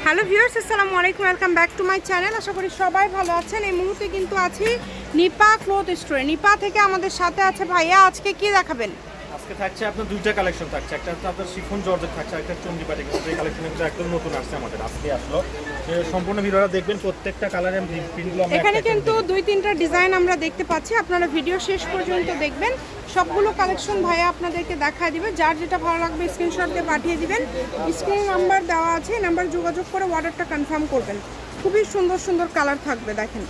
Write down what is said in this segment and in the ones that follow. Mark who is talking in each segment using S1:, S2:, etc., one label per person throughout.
S1: Hello viewers, আসসালামু আলাইকুম, welcome back to my channel. আশা করি সবাই ভালো আছেন। এই মুহূর্তে কিন্তু আছি নিপা ক্লথ স্টোরে। নিপা থেকে আমাদের সাথে আছে ভাইয়া। আজকে কি দেখাবেন?
S2: আজকে থাকছে আপনার দুইটা কালেকশন থাকছে, একটা হচ্ছে আপনার শিফন জর্জেট থাকছে, একটা চন্ডিপাটি। এই কালেকশন কিন্তু একদম নতুন আসছে আমাদের, আজকে আসলো। যে সম্পূর্ণ ভিডিওটা দেখবেন, প্রত্যেকটা কালারের প্রিন্টগুলো আমরা
S1: এখানে কিন্তু 2-3টা ডিজাইন আমরা দেখতে পাচ্ছি। আপনারা ভিডিও শেষ পর্যন্ত দেখবেন। সবগুলো কালেকশন ভাইয়া আপনাদেরকে দেখায় দিবে। যার যেটা ভালো লাগবে স্ক্রিনশট দিয়ে পাঠিয়ে দিবেন। স্ক্রিন নাম্বার দেওয়া আছে, নাম্বার যোগাযোগ করে অর্ডারটা কনফার্ম করবেন। খুবই সুন্দর সুন্দর কালার থাকবে, দেখেন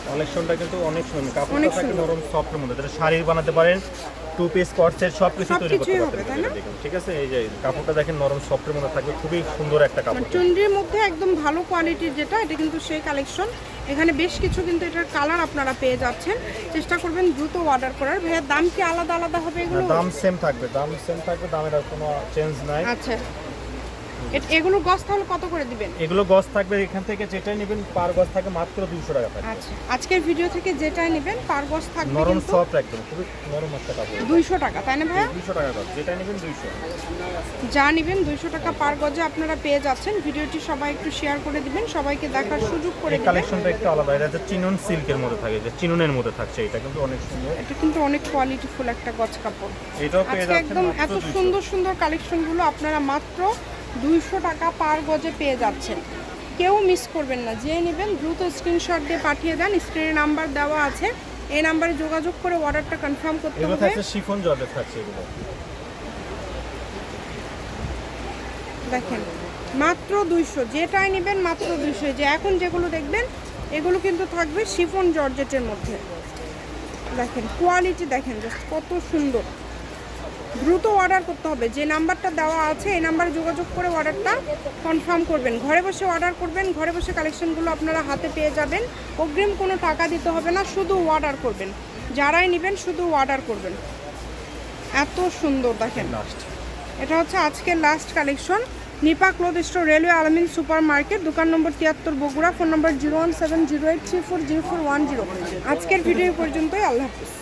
S2: কালেকশনটা কিন্তু অনেক সুন্দর। কাপড়টা থাকে নরম সফটের মধ্যে, যেটা শাড়ি বানাতে পারেন, টু পিস কট সেট সব কিছু তৈরি করতে পারবেন। দেখুন ঠিক আছে, এই যে কাপড়টা দেখেন নরম সফটের মধ্যে থাকবে, খুবই সুন্দর একটা কাপড়।
S1: চুনরির মধ্যে একদম ভালো কোয়ালিটির যেটা, এটা কিন্তু সেই কালেকশন। এখানে বেশ কিছু কিন্তু এটার কালার আপনারা পেয়ে যাচ্ছেন। চেষ্টা করবেন দ্রুত অর্ডার করার। ভাইয়া দাম কি আলাদা আলাদা হবে এগুলো?
S2: দাম সেম থাকবে, দামের আর কোনো চেঞ্জ নাই।
S1: আচ্ছা, এগুলো গজ তাহলে কত করে দিবেন?
S2: এগুলো গজ থাকবে, এখান থেকে যেটাই নেবেন পার গজ থাকে মাত্র 200 টাকা থাকবে।
S1: আচ্ছা, আজকের ভিডিও থেকে যেটাই নেবেন পার গজ থাকবে
S2: নরম
S1: কিন্তু
S2: সফট, একদম খুবই নরম একটা কাপড়।
S1: 200 টাকা, তাই না ভাইয়া?
S2: 200 টাকা গজ, যেটাই নেবেন 200।
S1: যা নেবেন 200 টাকা পার গজে আপনারা পেয়ে যাচ্ছেন। ভিডিওটি সবাই একটু শেয়ার করে দিবেন, সবাইকে দেখার সুযোগ করে
S2: এই
S1: দিবেন।
S2: কালেকশনটা একটু আলাদা, এটা হচ্ছে চিনন সিল্কের মধ্যে থাকে, যে চিননের মধ্যে থাকছে, এটা কিন্তু অনেক সুন্দর।
S1: এটা কিন্তু অনেক কোয়ালিটিফুল একটা গজ কাপড়।
S2: এটাও পেয়ে
S1: আজকে
S2: যাচ্ছেন
S1: একদম
S2: মাত্র
S1: এত
S2: 200।
S1: সুন্দর সুন্দর কালেকশনগুলো আপনারা মাত্র 200 টাকা পার গজে পেয়ে যাচ্ছেন। কেউ মিস করবেন না, যে নেবেন দ্রুত স্ক্রিনশট দিয়ে পাঠিয়ে দেন। স্ক্রিনে নাম্বার দেওয়া আছে, এই নাম্বারে যোগাযোগ করে অর্ডারটা কনফার্ম করতে
S2: এগুলো
S1: হবে।
S2: থাকছে শিফন জর্জেট থাকছে এগুলো।
S1: দেখেন মাত্র 200, যেটাই নেবেন মাত্র 200। যে এখন যেগুলো দেখবেন এগুলো কিন্তু থাকবে শিফন জর্জেটের মধ্যে। দেখেন কোয়ালিটি, দেখেন জাস্ট কত সুন্দর। দ্রুত অর্ডার করতে হবে, যে নাম্বারটা দেওয়া আছে এই নাম্বারে যোগাযোগ করে অর্ডারটা কনফার্ম করবেন। ঘরে বসে অর্ডার করবেন, ঘরে বসে কালেকশনগুলো আপনারা হাতে পেয়ে যাবেন। অগ্রিম কোনো টাকা দিতে হবে না, শুধু অর্ডার করবেন। যারাই নেবেন শুধু অর্ডার করবেন। এত সুন্দর দেখেন।
S2: লাস্ট,
S1: এটা হচ্ছে আজকের last collection. Nipa cloth store, railway Alamin supermarket, দোকান নম্বর 73, বগুড়া। ফোন নম্বর 01708340410। আজকের ভিডিও পর্যন্তই। আল্লাহ হাফিজ।